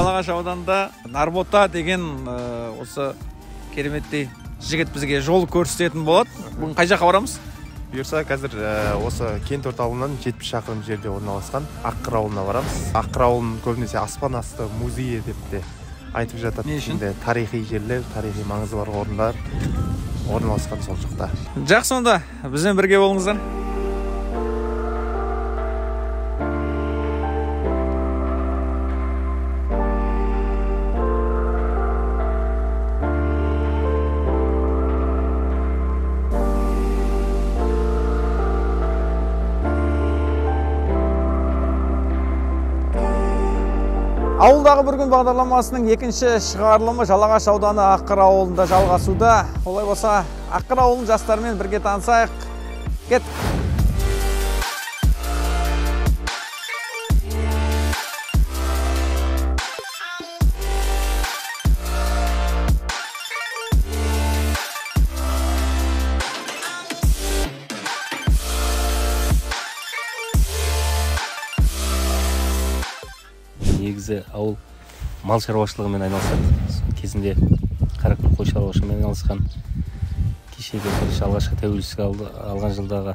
Жалағаш ауданында Нарбота деген осы кереметтей жігіт бізге жол көрсететін болады. Бүгін қай жаққа барамыз? Бұйырса, қазір осы кент орталығынан 70 шақырым жерде орналасқан Аққыр ауылына барамыз. Аққыр ауылын көбінесе аспан асты музейі деп те айтып жатады. Не үшін? Тарихи жерлер, тарихи маңызы бар орындар орналасқан сол жақта. Жақсы, онда бізбен бірге болыңыздар. Ауылдағы бір күн бағдарламасының екінші шығарылымы Жалағаш ауданы Аққыр ауылында жалғасуда. Олай болса, Аққыр ауылының жастарымен бірге танысайық. Кет! Негізі ауыл мал шаруашылығымен айналысады. Кезінде қарақұм қой шаруашылығымен айналысқан. Кешегі алғашқы тәуелсіздік алған жылдағы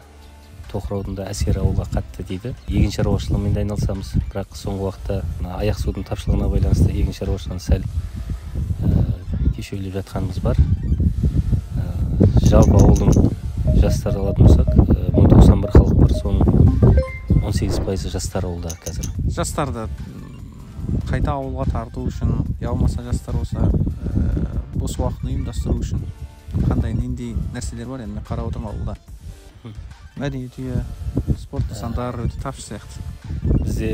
тоқыраудың әсері ауылға қатты дейді. Егін шаруашылығымен де айналысамыз. Бірақ соңғы уақытта аяқ судың тапшылығына байланысты егін шаруашылығын сәл кешеуілеп жатқанымыз бар. Жалпы ауылдың жастары алатын болсақ, 1091 халық бар, соның 18% жастар ауылда қазір. Жастарды қайта ауылға тарту үшін, яумаса жастар болса бос уақытын ұйымдастыру үшін қандай нендей нәрселер бар? Енді қарап отырмын ауылда. Мәдениет үйі, спорт нысандары өте тапшы сияқты. Бізде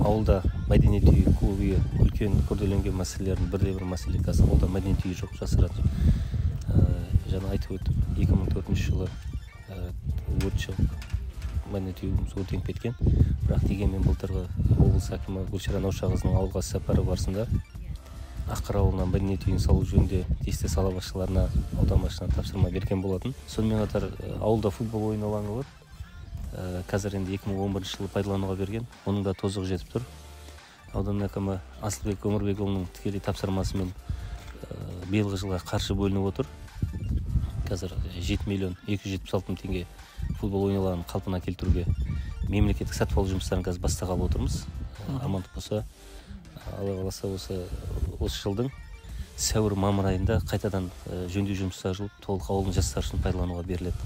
ауылда мәдениет үйі, клуб үйі үлкен күрделенген мәселелердің бірде-бір мәселе. Қазір ауылда мәдениет үйі жоқ, жасырады. Жаңа айтып өттім, 2004 жылы өрт шығып мәдениет үйіміз өртеніп кеткен. Бірақ дегенмен былтырғы облыс әкімі Гүлшара Наушақызының ауылға сапары барысында Аққыр ауылынан мәдениет үйін салу жөнінде тиісті сала басшыларына, аудан басшысына тапсырма берген болатын. Сонымен қатар ауылда футбол ойын алаңы бар. Қазір енді 2011 жылы пайдалануға берген. Оның да тозығы жетіп тұр. Аудан әкімі Асылбек Өмірбекұлының тікелей тапсырмасымен биылғы жылға қаржы бөлініп отыр. Қазір 7 миллион 276 мың теңге футбол ойын алаңын қалпына келтіруге мемлекеттік сатып алу жұмыстарын қазір бастағалы отырмыз. Амандық болса, Алла қаласа осы жылдың сәуір-мамыр айында қайтадан жөндеу жұмыстары жүріп, толық ауылдың жастары үшін пайдалануға беріледі.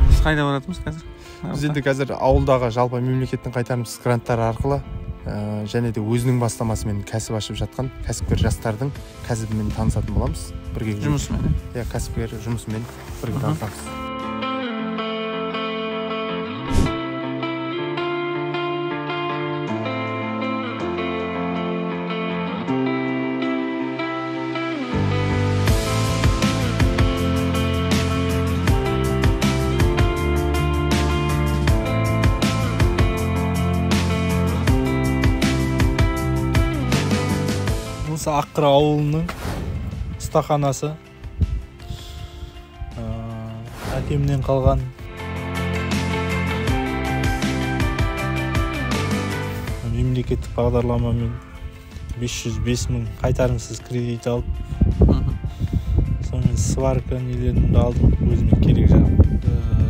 Біз қайда баратымыз қазір? Біз енді қазір ауылдағы жалпы мемлекеттің қайтарымсыз гранттары арқылы және де өзінің бастамасымен кәсіп ашып жатқан кәсіпкер жастардың кәсібімен танысатын боламыз. Жұмысымен? Кәсіпкер жұмысымен бірге танысамыз. Аққыр ауылының ұстаханасы әкемнен қалған мемлекеттік бағдарламамен 505 мың қайтарымсыз кредит алып, сонымен сварка нелерімді алдым, өзіме керек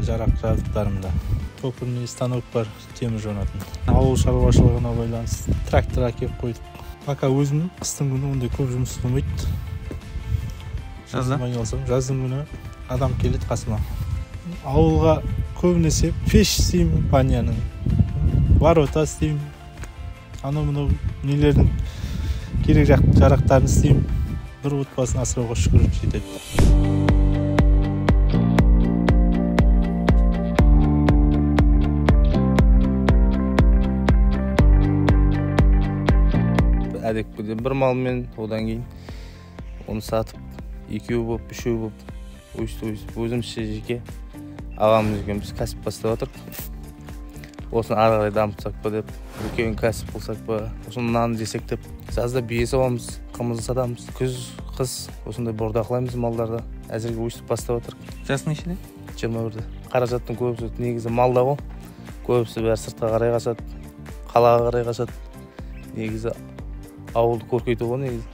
жарақ жабдықтарымда. Көпіріне станок бар, темір жонатын. Ауыл шаруашылығына байланысты трактор әкеп қойдық. Пока өзім қыстың күні ондай көп жұмыс қылмайды. Жаздың күні адам келеді қасыма. Ауылға көбінесе пеш істеймін, баняның. Ворота істеймін. Анау-мынау нелердің керек жарақтарын істеймін. Бір отбасын асырауға шүкір жетеді. Әдекпіде бір малмен, одан кейін оны сатып, екеу боп, үшеу боп, өзімізше жеке ағамыз екеуміз кәсіп бастап отырық. Осыны ары қарай дамытсақ па деп, үлкен кәсіп болсақ па, осыны нанды жесек деп, жазда бие сауамыз, қымызды сатамыз. Күз, қыс осындай бордақылаймыз малдарды. Әзірге өстіп бастап отырық. Жасың нешеде? 21-де. Қаражаттың көбісі негізі малда ғой. Көбісі бәрі сыртқа қарай қашады. қалаға қарай қашады. Негізі ауылды көркейту ғой негізі.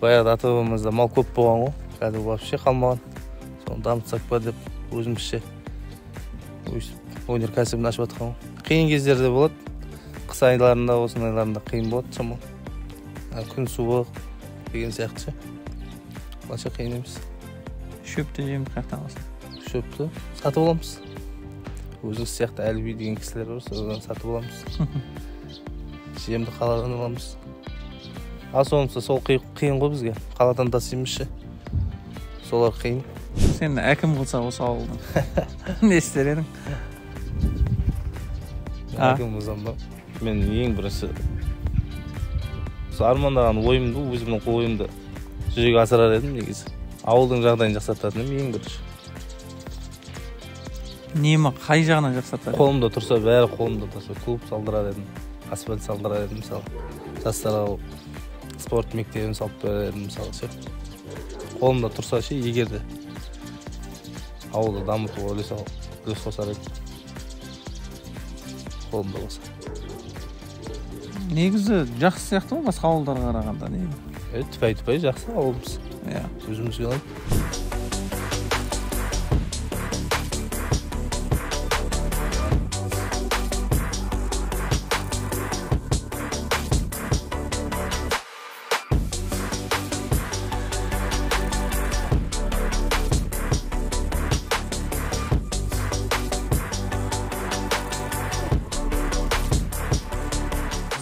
Баяғыда ата-бабамызда мал көп болған ғой, қазір вообще қалмаған. Соны дамытсақ па деп өзімізше өнеркәсібін ашып жатқан ғой. Қиын кездерде болады. Қыс айларында, осы айларында қиын болады шамалы. Күн суық деген сияқты ше. Басқа қиын емес. Шөпті жемді қаяқтан аласың? Шөпті сатып аламыз. Өзіңіз сияқты Әліби деген кісілер бар, содан сатып аламыз. Жемді қаладан аламыз. Сонысы сол қиын ғой бізге. Қаладан тасимыз ше. Солар қиын. Сен әкім болса осы ауылдың не істер едің? Әкім болсам ба? Мен ең бірінші армандаған ойымды, өзімнің ойымды жүзеге асырар едім негізі. Ауылдың жағдайын жақсартатын едім ең бірінші. Нема қай жағынан жақсартар? Қолымда тұрса, бәрі қолымда тұрса, клуб салдырар едім, асфальт салдырар едім, мысалы. Жастарға спорт мектебін салып берер едім, мысалы ше. Қолымда тұрса ше, егер де ауылды дамытуға үлес қосар едім. Қолымда болса. Негізі жақсы сияқты ғой басқа ауылдарға қарағанда, не? Түпәй жақсы ауылымыз. Өзімізге алайық.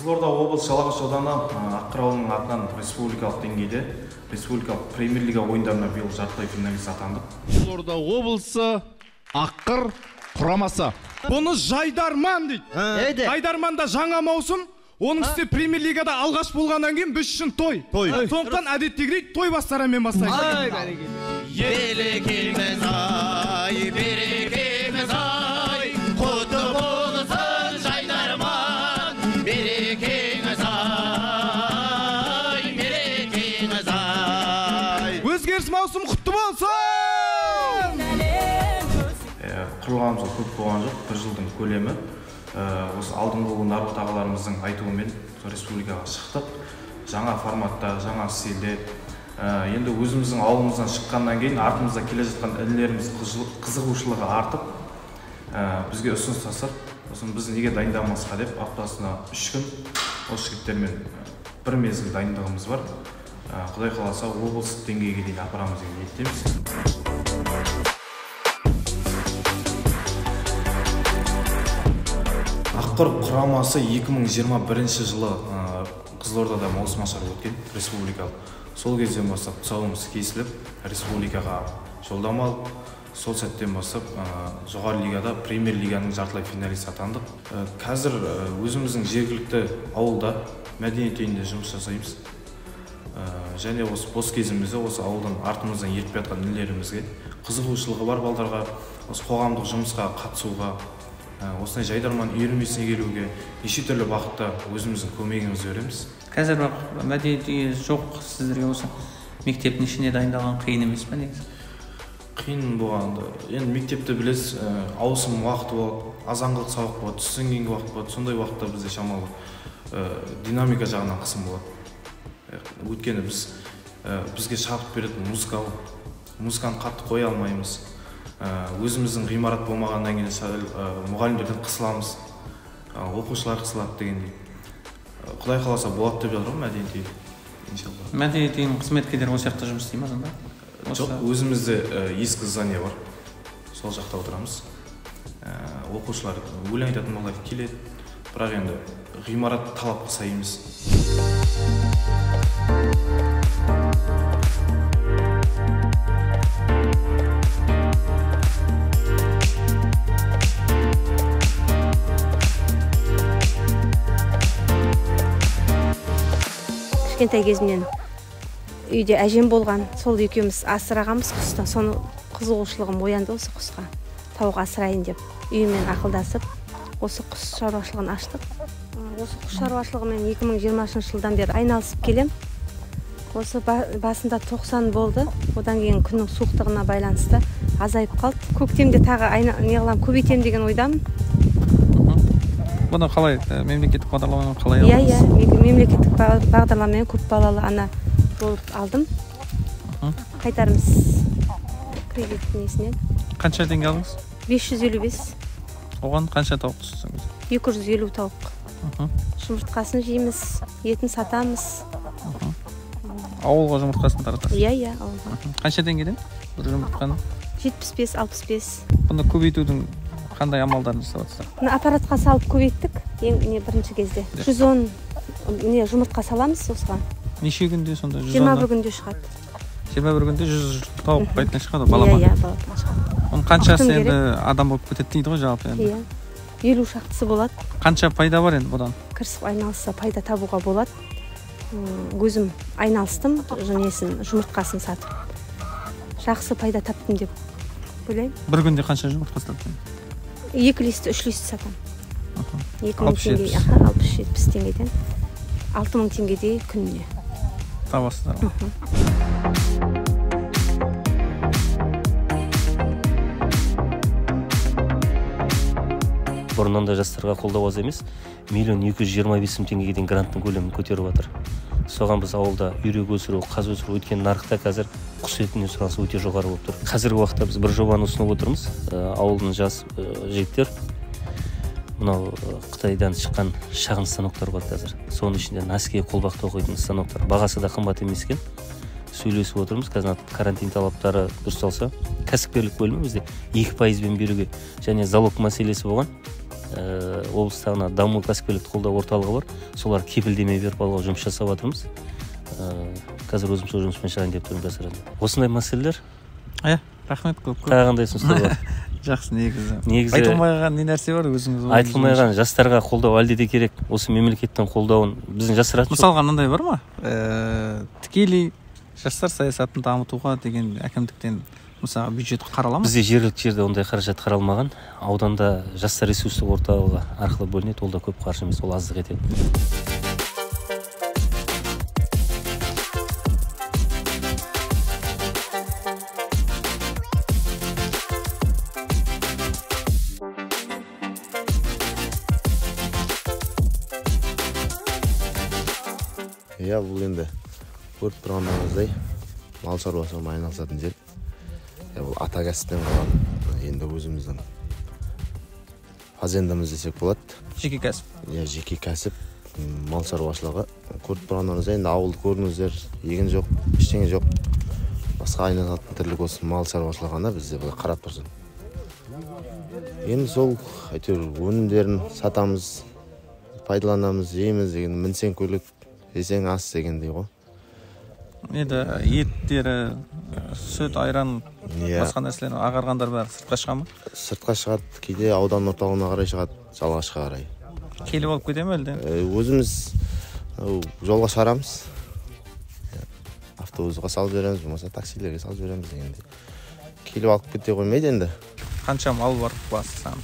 Қызылорда облысы Жалағаш ауданы Аққыр ауылының атынан республикалық деңгейде республикалық премьер-лига ойындарына биыл жартылай финалист атандық. Қызылорда облысы Аққыр құрамасы. Бұны Жайдарман дейді. Жайдарманда жаңа маусым, оның үстіне премьер-лигада алғаш болғаннан кейін біз үшін той. Сондықтан әдеттегідей той бастарымен бастаймыз. Берекеміз ай, берекеміз ай, құтты болсын Жайдарман. Берекеңіз ай, берекеңіз ай. Өзгеріс маусым құтты болсын! Құрылғанымызға көп болған жоқ, бір жылдың көлемі. Осы алдыңғы нарық тағаларымыздың айтуымен республикаға шықтық. Жаңа форматта, жаңа стильде. Енді өзіміздің ауылымыздан шыққаннан кейін артымызда келе жатқан інілеріміз қызығушылығы артып, бізге ұсыныс тастап, біз неге дайындамасқа деп аптасына 3 күн осы жігіттермен бір мезгіл дайындығымыз бар. Құдай қаласа облыстық деңгейге дейін апарамыз деген ниеттеміз. Аққыр құрамасы 2021 жылы Қызылордада маусымашар өткен республикалық. Сол кезден бастап тұсауымыз кесіліп, республикаға жолдама алып, сол сәттен бастап жоғары лигада премьер-лиганың жартылай финалист атандық. Қазір өзіміздің жергілікті ауылда мәдениет үйінде жұмыс жасаймыз. Және осы бос кезімізде осы ауылдан артымыздан ертіп жатқан інілерімізге қызығушылығы бар балдарға осы қоғамдық жұмысқа қатысуға, осындай Жайдарман үйірмесіне келуге неше түрлі бағытта өзіміздің көмегімізді береміз. Қазір бірақ мәдениет үйі жоқ сіздерге осы мектептің ішіне дайындалған қиын емес пе негізі? Қиын болғанды. Енді мектепті білесіз, ауысым уақыты болады, азанғылық сабақ болады, түстен кейінгі уақыт болады. Сондай уақытта бізде шамалы динамика жағынан қысым болады. Өйткені бізге шабыт беретін музыканы қатты қоя алмаймыз. Өзіміздің ғимарат болмағаннан кейін мұғалімдерден қысыламыз, оқушылар қысылады дегендей. Құдай қаласа болады деп жатыр ғой мәдениет үйі. Мәдениет үйінің қызметкерлері осы жақта жұмыс істей ме сонда? Жоқ, өзімізде ескі здание бар. Сол жақта отырамыз. Оқушылар өлең айтатын балалар келеді, бірақ енді ғимарат талапқа сай емес. Кішкентай кезімнен үйде әжем болған, сол екеуміз асырағанбыз құсты. Соны қызығушылығым оянды осы құсқа. Тауық асырайын деп үйіммен ақылдасып, осы құс шаруашылығын аштық. Осы құс шаруашылығымен 2020 жылдан бері айналысып келем. Осы басында 90 болды. Одан кейін күннің суықтығына байланысты азайып қалды. Көктемде тағы неғылам көбейтем деген ойдамын. Бұны қалай мемлекеттік бағдарламамен қалай Иә, алдыңыз? мемлекеттік бағдарламамен көп балалы ана болып алдым. Қайтарымыз кредит несінен. Қанша теңге алдыңыз? 555. Оған қанша тауық түстіңіз? 250 тауық. Жұмыртқасын жейміз, етін сатамыз. Ауылға жұмыртқасын таратасыз? Иә, ауылға. Қанша теңгеден бір жұмыртқаны? 75-65. Бұны көбейтудің қандай амалдарын жасап жатсыздар? Бұны аппаратқа салып көбейттік бірінші кезде. 110 жұмыртқа саламыз осыған. Неше күнде сонда? 21 күнде шығады. 21 күнде 100 тауық байтына шығады, балапан? Иә, балапан шығады. Оның қаншасы енді адам болып кетеді дейді ғой жалпы енді? Иә, 50 шақтысы болады. Қанша пайда бар енді бұдан? Кірісіп айналысса пайда табуға болады. Өзім айналыстым, жұмыртқасын сатып. Жақсы пайда таптым деп ойлаймын. Бір күнде қанша жұмыртқа сатасың? 2 листі, 3 листі сатам. 60-70 теңгеден 6000 теңгедей күніне табасыздар. Бұрыннан да жастарға қолдау аз емес, 1.225.000 теңгеге дейін гранттың көлемін көтеріп жатыр. Соған біз ауылда үйрек өсіру, қаз өсіру, өткен нарықта қазір құс етіне сұраныс өте жоғары болып тұр. Қазіргі уақытта біз бір жобаны ұсынып отырмыз. Ауылдың жас жігіттер мынау Қытайдан шыққан шағын станоктар бар қазір. Соның ішінде носки, қолбақ тоқитын станоктар. Бағасы да қымбат емес екен. Сөйлесіп отырмыз. Қазір карантин талаптары дұрысталса, кәсіпкерлік бөлімі бізде 2%-бен беруге және залог мәселесі болған. Облыстағына даму кәсіпкерлікті қолдау орталығы бар. Солар кепілдеме беріп алуға жұмыс жасап жатырмыз. Қазір өзім сол жұмыспен шығайын деп тұрмын жасырады. Осындай мәселелер. Рахмет көп. Қандай ұсыныстар бар? Жақсы, негізі. Айтылмаған не нәрсе бар өзіңіз? Айтылмаған жастарға қолдау әлде де керек. Осы мемлекеттің қолдауын біздің жасыратын. Мысалға мынандай бар ма? Тікелей жастар саясатын дамытуға деген әкімдіктен мысалы бюджет қарала ма? Бізде жергілікті жерде ондай қаражат қаралмаған. Ауданда жастар ресурстық орталығы арқылы бөлінеді. Ол да көп қаржы емес, ол аздық етеді. Иә, бұл енді көріп тұрғандарыңыздай мал шаруашылығымен айналысатын жер. Бұл ата кәсіптен қалған енді өзіміздің фазендамыз десек болады. Жеке кәсіп. Иә, жеке кәсіп, мал шаруашылығы. Көріп тұрғандарыңыздай енді ауылды көрдіңіздер, егін жоқ, ештеңе жоқ. Басқа айналысатын тірлік осы мал шаруашылығына бізде былай қарап тұрсын. Енді сол әйтеуір өнімдерін сатамыз, пайдаланамыз, жейміз деген мінсең көлік, жесең ас дегендей ғой. Енді еттері, сүт, айран, басқа нәрселер ағарғандар бәрі сыртқа шыға ма? Сыртқа шығады, кейде аудан орталығына қарай шығады, жалғашқа қарай. Келіп алып кете ме әлде? Өзіміз жолға шығарамыз. Автобусқа салып жібереміз, болмаса таксилерге салып жібереміз дегенде. Келіп алып кете қоймайды енді. Қанша мал бар басы саны?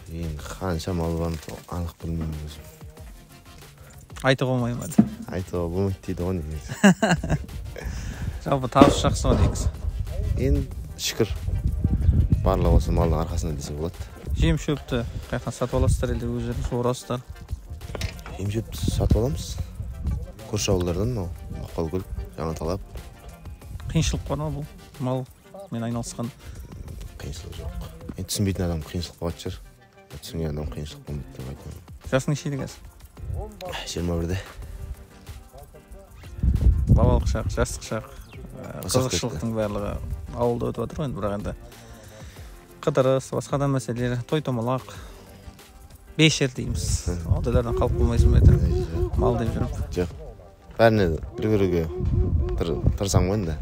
Енді қанша мал бар анық білмеймін өзім. Айтуға болмай ма? Айтуға болмайды дейді ғой негізі. Жалпы табыс жақсы ма негізі? Енді шүкір барлығы осы малдың арқасында десе болады. Жем шөпті қайдан сатып аласыздар әлде өздеріңіз суарасыздар? Жем шөпті сатып аламыз. Көрші ауылдардан, Мақпалкөл, Жаңаталап. Қиыншылық бар ма бұл малмен айналысқан? Қиыншылық жоқ. Енді түсінбейтін адам қиыншылық болатын шығар. Түсінген адам қиыншылық болмайды деп айтамын. Жасың нешеде қазір? 21-де. Балалық шақ, жастық шақ, қызықшылықтың барлығы ауылда өтіп жатыр ғой енді, бірақ енді қыдырыс, басқа да мәселелер, той томалақ, бешер дейміз. Ондайлардан қалып болмайсың ба еді? Мал деп жүріп? Жоқ. Бәріне бір-біріге тұрсам ғой енді.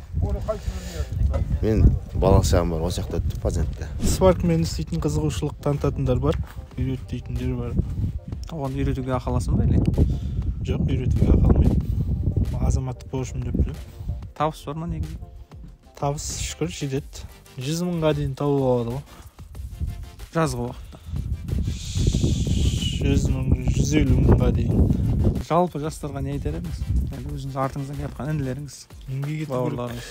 Мен балалық шағым бар, осы жақта өттіп пазентте. Сваркамен істейтін қызығушылық танытатындар бар, үйрететіндер бар. Оған үйретуге ақыласың ба әлде? Жоқ, үйретуге ақылмайды. Азаматтық борышым деп білем. Табыс бар ма негізі? Табыс шүкір жетеді. 100 мыңға дейін тауып алады ғой. Жазғы уақытта? 100 мың, 150 мыңға дейін. Жалпы жастарға не айтар едіңіз? Енді өзіңіз артыңыздан келіп жатқан інілеріңіз, бауырларыңыз.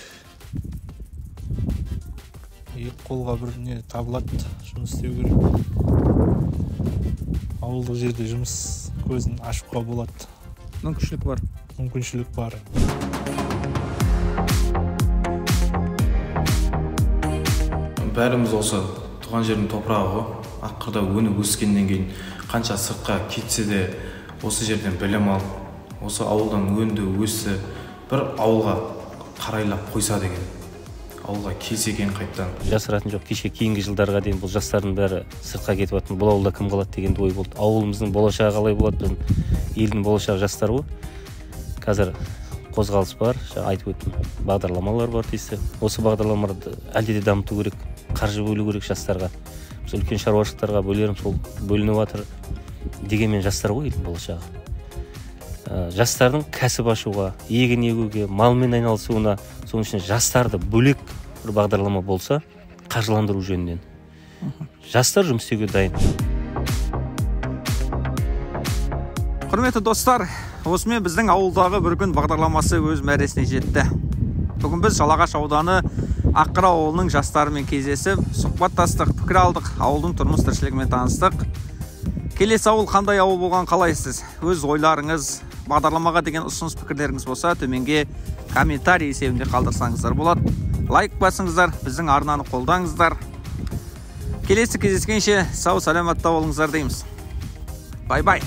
Екі қолға бір не табылады, жұмыс істеу керек. ауылдық жерде жұмыс көзін ашуға болады. Мүмкіншілік бар. Бәріміз осы туған жердің топырағы ғой. Аққырда өніп өскеннен кейін қанша сыртқа кетсе де осы жерден білім алып, осы ауылдан өнді өсті, бір ауылға қарайлап қойса деген. Ауылға келсе екен қайттан. Жасыратын жоқ, кеше кейінгі жылдарға дейін бұл жастардың бәрі сыртқа кетіп жатқан, бұл ауылда кім қалады деген ой болды. Ауылымыздың болашағы қалай болады, елдің болашағы жастар ғой. Қазір қозғалыс бар, айтып өттім, бағдарламалар бар дейсі. Осы бағдарламаларды әлде де дамыту керек, қаржы бөлу керек жастарға. Біз үлкен шаруашылықтарға бөлерім, сол бөлініп жатыр. Дегенмен жастар ғой елдің болашағы. Жастардың кәсіп ашуға, егін егуге, малмен айналысуына, соның үшін жастарды бөлек бір бағдарлама болса, қаржыландыру жөнінен. Жастар жұмыс істеуге дайын. Құрметті достар, осымен біздің ауылдағы бір күн бағдарламасы өз мәресіне жетті. Бүгін біз Жалағаш ауданы Аққыр ауылының жастарымен кездесіп, сұхбаттастық, пікір алдық, ауылдың тұрмыс тіршілігімен таныстық. Келесі ауыл қандай ауыл болған қалайсыз? Өз ойларыңыз, бағдарламаға деген ұсыныс пікірлеріңіз болса, төменге комментарий есебінде қалдырсаңыздар болады. Лайк басыңыздар, біздің арнаны қолдаңыздар. Келесі кездескенше сау саламатта болыңыздар дейміз. Бай-бай.